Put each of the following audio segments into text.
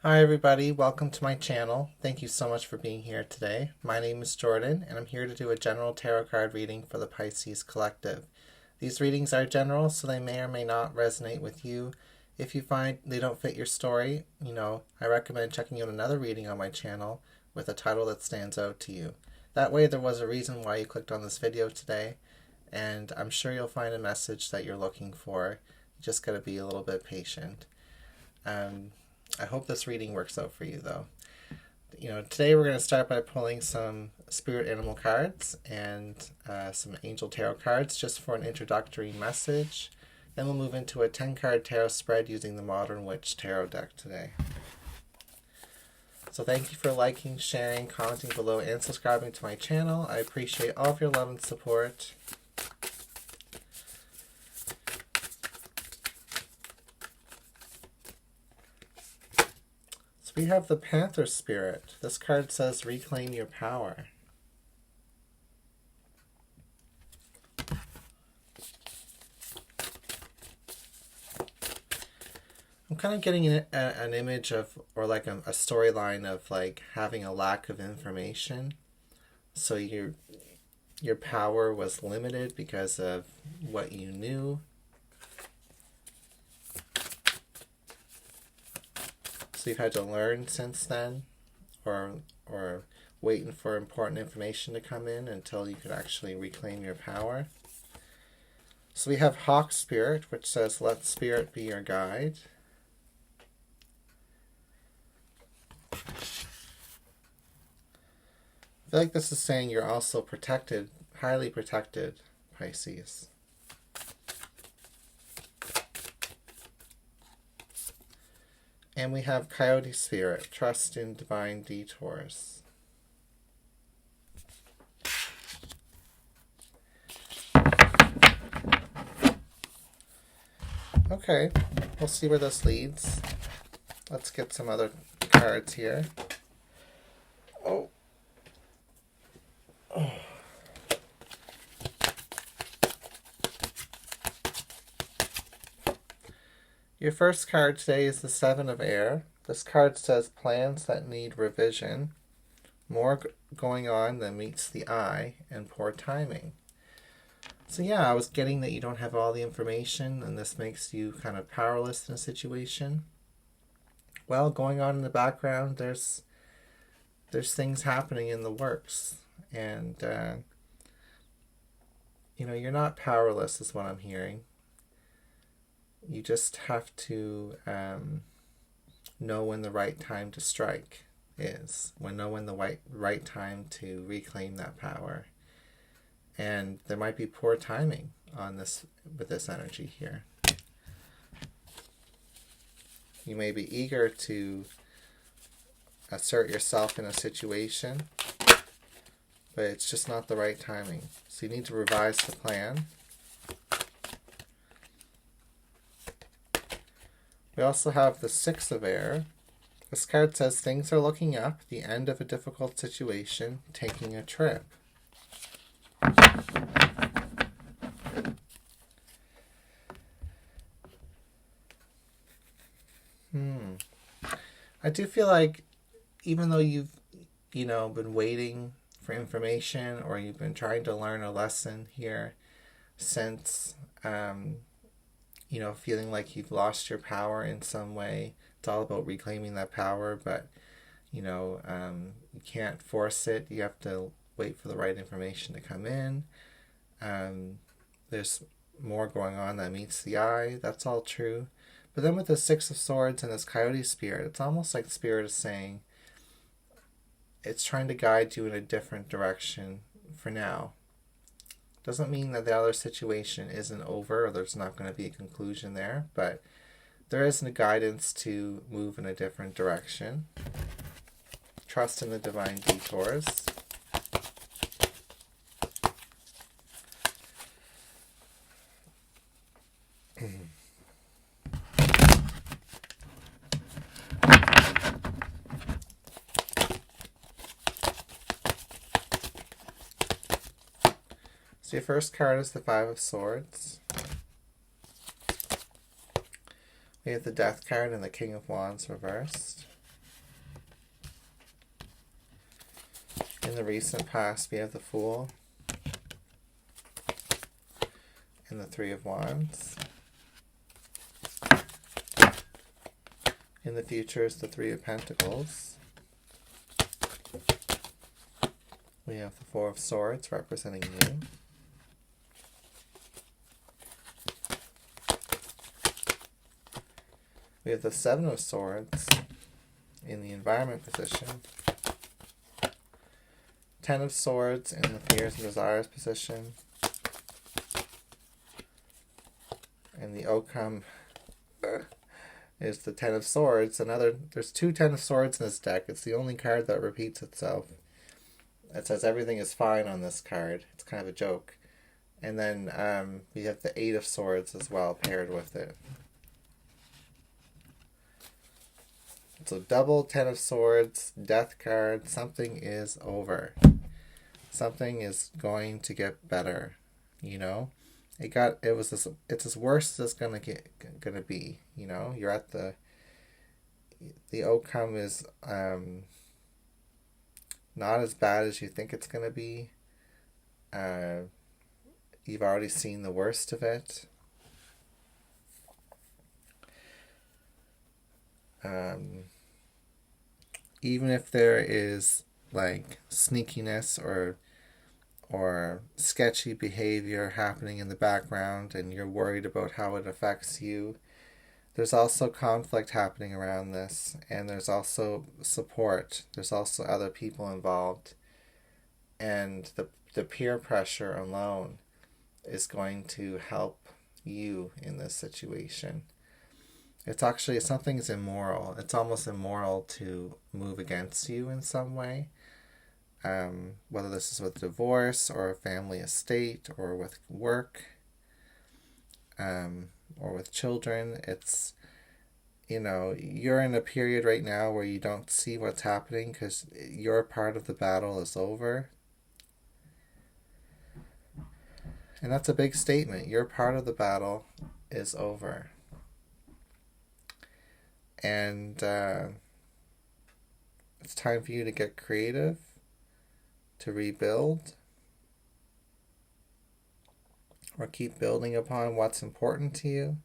Hi everybody, welcome to my channel. Thank you so much for being here today. My name is Jordan and I'm here to do a general tarot card reading for the Pisces Collective. These readings are general, so they may or may not resonate with you. If you find they don't fit your story, I recommend checking out another reading on my channel with a title that stands out to you. That way there was a reason why you clicked on this video today, and I'm sure you'll find a message that you're looking for. You just gotta be a little bit patient. I hope this reading works out for you, though. Today we're going to start by pulling some spirit animal cards and some angel tarot cards just for an introductory message. Then we'll move into a 10-card tarot spread using the Modern Witch Tarot deck today. So thank you for liking, sharing, commenting below, and subscribing to my channel. I appreciate all of your love and support. We have the Panther Spirit. This card says reclaim your power. I'm kind of getting an image of, or like a storyline of like having a lack of information. So your power was limited because of what you knew. So you've had to learn since then, or waiting for important information to come in until you could actually reclaim your power. So we have Hawk Spirit, which says, let Spirit be your guide. I feel like this is saying you're also protected, highly protected, Pisces. And we have Coyote Spirit, trust in divine detours. Okay, we'll see where this leads. Let's get some other cards here. Oh. Your first card today is the Seven of Air. This card says plans that need revision, more going on than meets the eye, and poor timing. So yeah, I was getting that you don't have all the information and this makes you kind of powerless in a situation. Well, going on in the background, there's things happening in the works, and you're not powerless is what I'm hearing. You just have to know when the right time to strike is, know when the right time to reclaim that power. And there might be poor timing on this with this energy here. You may be eager to assert yourself in a situation, but it's just not the right timing. So you need to revise the plan. We also have the Six of Air. This card says things are looking up, the end of a difficult situation, taking a trip. I do feel like even though you've, been waiting for information, or you've been trying to learn a lesson here since, feeling like you've lost your power in some way. It's all about reclaiming that power, but, you can't force it. You have to wait for the right information to come in. There's more going on that meets the eye. That's all true. But then with the Six of Swords and this Coyote Spirit, it's almost like Spirit is saying it's trying to guide you in a different direction for now. Doesn't mean that the other situation isn't over or there's not going to be a conclusion there, but there is a guidance to move in a different direction. Trust in the divine detours. So your first card is the Five of Swords. We have the Death card and the King of Wands reversed. In the recent past, we have the Fool and the Three of Wands. In the future is the Three of Pentacles. We have the Four of Swords representing you. We have the Seven of Swords in the environment position. Ten of Swords in the Fears and Desires position. And the outcome is the Ten of Swords. There's two Ten of Swords in this deck. It's the only card that repeats itself. It says everything is fine on this card. It's kind of a joke. And then we have the Eight of Swords as well paired with it. So double Ten of Swords, Death card. Something is over. Something is going to get better. You know, it's as worse as it's gonna be. You know, you're at the outcome is not as bad as you think it's gonna be. You've already seen the worst of it. Even if there is like sneakiness or sketchy behavior happening in the background and you're worried about how it affects you, there's also conflict happening around this, and there's also support. There's also other people involved, and the peer pressure alone is going to help you in this situation. It's actually, something's immoral. It's almost immoral to move against you in some way. Whether this is with divorce or a family estate or with work or with children. It's, you know, you're in a period right now where you don't see what's happening because your part of the battle is over. And that's a big statement. Your part of the battle is over. And it's time for you to get creative, to rebuild, or keep building upon what's important to you.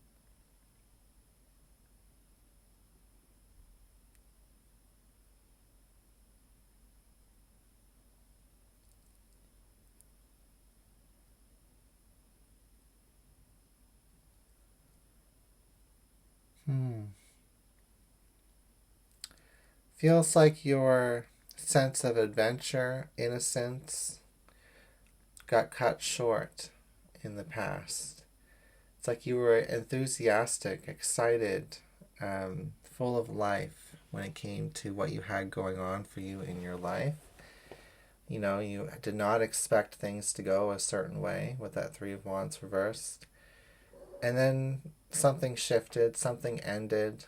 Feels like your sense of adventure, innocence, got cut short in the past. It's like you were enthusiastic, excited, full of life when it came to what you had going on for you in your life. You know, you did not expect things to go a certain way with that Three of Wands reversed. And then something shifted, something ended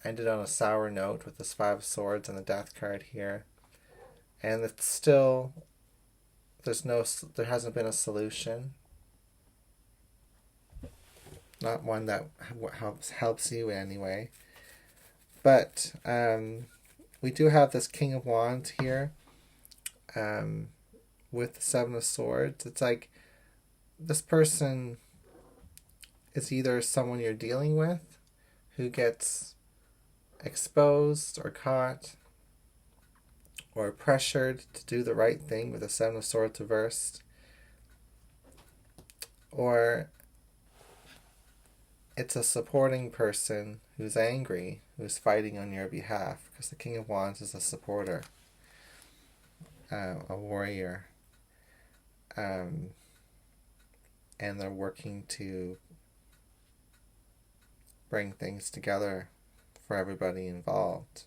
on a sour note with this Five of Swords and the Death card here. And it's still, there hasn't been a solution. Not one that helps you anyway. But we do have this King of Wands here with the Seven of Swords. It's like this person is either someone you're dealing with who gets exposed or caught or pressured to do the right thing with the Seven of Swords reversed, or it's a supporting person who's angry, who's fighting on your behalf, because the King of Wands is a supporter, a warrior, and they're working to bring things together for everybody involved.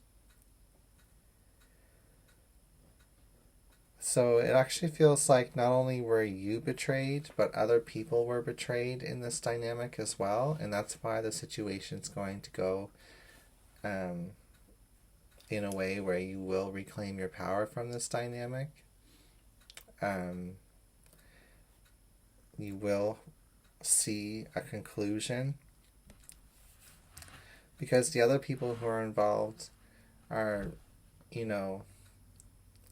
So it actually feels like not only were you betrayed, but other people were betrayed in this dynamic as well. And that's why the situation's going to go in a way where you will reclaim your power from this dynamic. You will see a conclusion, because the other people who are involved are, you know,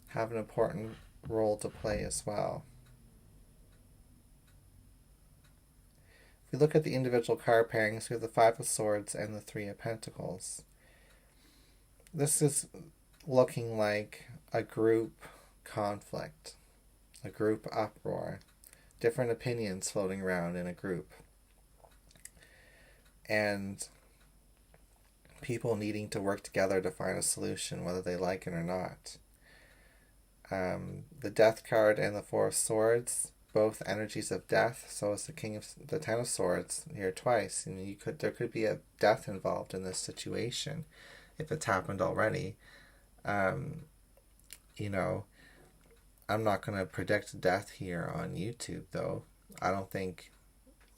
have an important role to play as well. If we look at the individual card pairings, we have the Five of Swords and the Three of Pentacles. This is looking like a group conflict, a group uproar, different opinions floating around in a group, and people needing to work together to find a solution, whether they like it or not. The Death card and the Four of Swords, both energies of death. So is the Ten of Swords here twice. And there could be a death involved in this situation if it's happened already. You know, I'm not going to predict death here on YouTube, though. I don't think,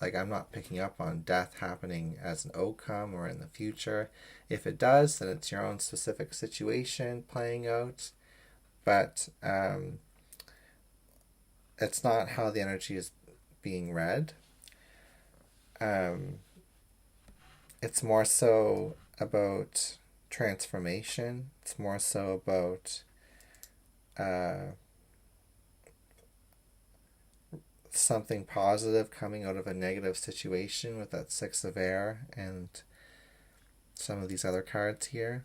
I'm not picking up on death happening as an outcome or in the future. If it does, then it's your own specific situation playing out. But it's not how the energy is being read. It's more so about transformation. It's more so about something positive coming out of a negative situation with that Six of Air and some of these other cards here.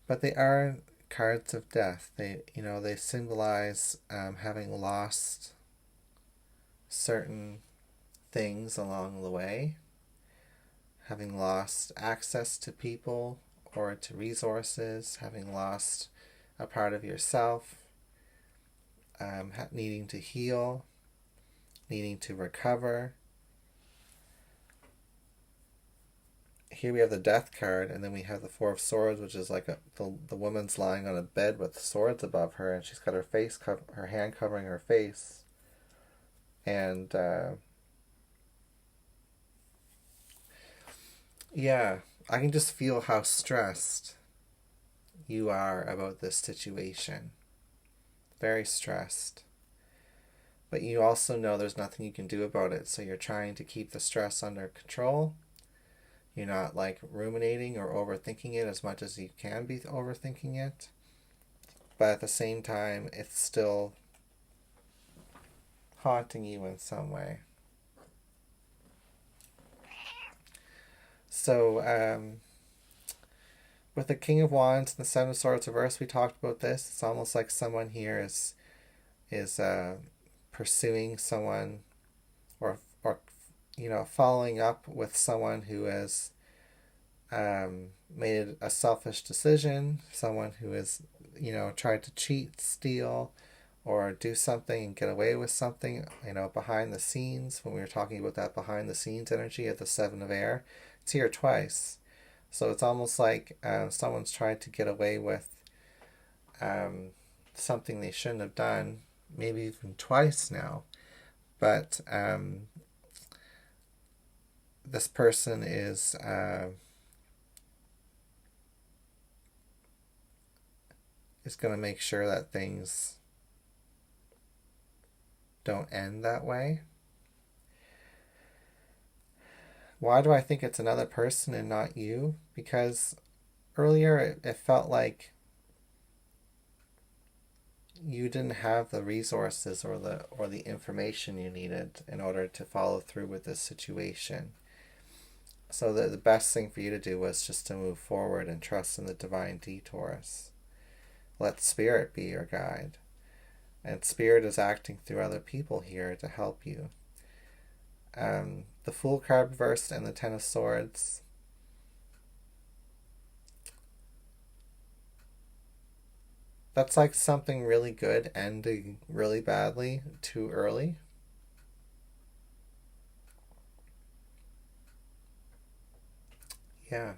But they are cards of death. They symbolize having lost certain things along the way, having lost access to people or to resources, having lost a part of yourself, needing to heal, needing to recover. Here we have the Death card, and then we have the Four of Swords, which is like the woman's lying on a bed with swords above her, and she's got her hand covering her face. And yeah, I can just feel how stressed you are about this situation. Very stressed. But you also know there's nothing you can do about it, so you're trying to keep the stress under control. You're not ruminating or overthinking it as much as you can be overthinking it. But at the same time, it's still haunting you in some way. So, with the King of Wands and the Seven of Swords reversed, we talked about this. It's almost like someone here is pursuing someone or following up with someone who has made a selfish decision, someone who has tried to cheat, steal, or do something and get away with something behind the scenes. When we were talking about that behind the scenes energy of the Seven of Air, it's here twice. So it's almost like someone's tried to get away with something they shouldn't have done, maybe even twice now. But this person is going to make sure that things don't end that way. Why do I think it's another person and not you? Because earlier it felt like you didn't have the resources or the information you needed in order to follow through with this situation. So the best thing for you to do was just to move forward and trust in the divine detours. Let Spirit be your guide. And Spirit is acting through other people here to help you. The Fool card reversed and the Ten of Swords. That's like something really good ending really badly too early. Yeah,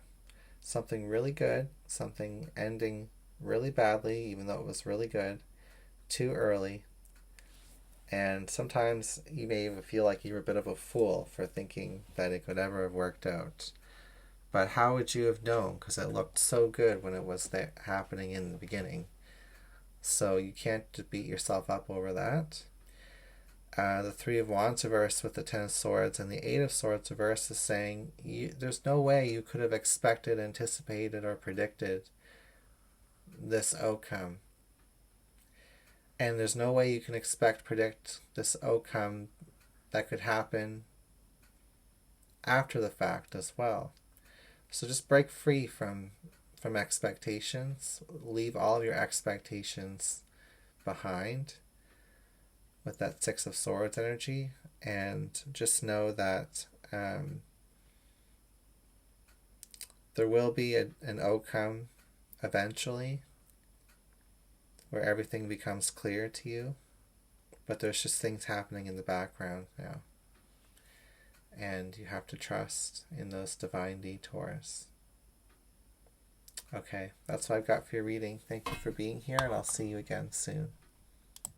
something really good, something ending really badly, even though it was really good, too early. And sometimes you may even feel like you're a bit of a fool for thinking that it could ever have worked out. But how would you have known? Because it looked so good when it was happening in the beginning. So you can't beat yourself up over that. The Three of Wands reversed with the Ten of Swords and the Eight of Swords reversed is saying there's no way you could have expected, anticipated, or predicted this outcome. And there's no way you can predict this outcome that could happen after the fact as well. So just break free from expectations. Leave all of your expectations behind with that Six of Swords energy, and just know that there will be an outcome eventually where everything becomes clear to you, but there's just things happening in the background now, and you have to trust in those divine detours. Okay, that's what I've got for your reading. Thank you for being here, and I'll see you again soon.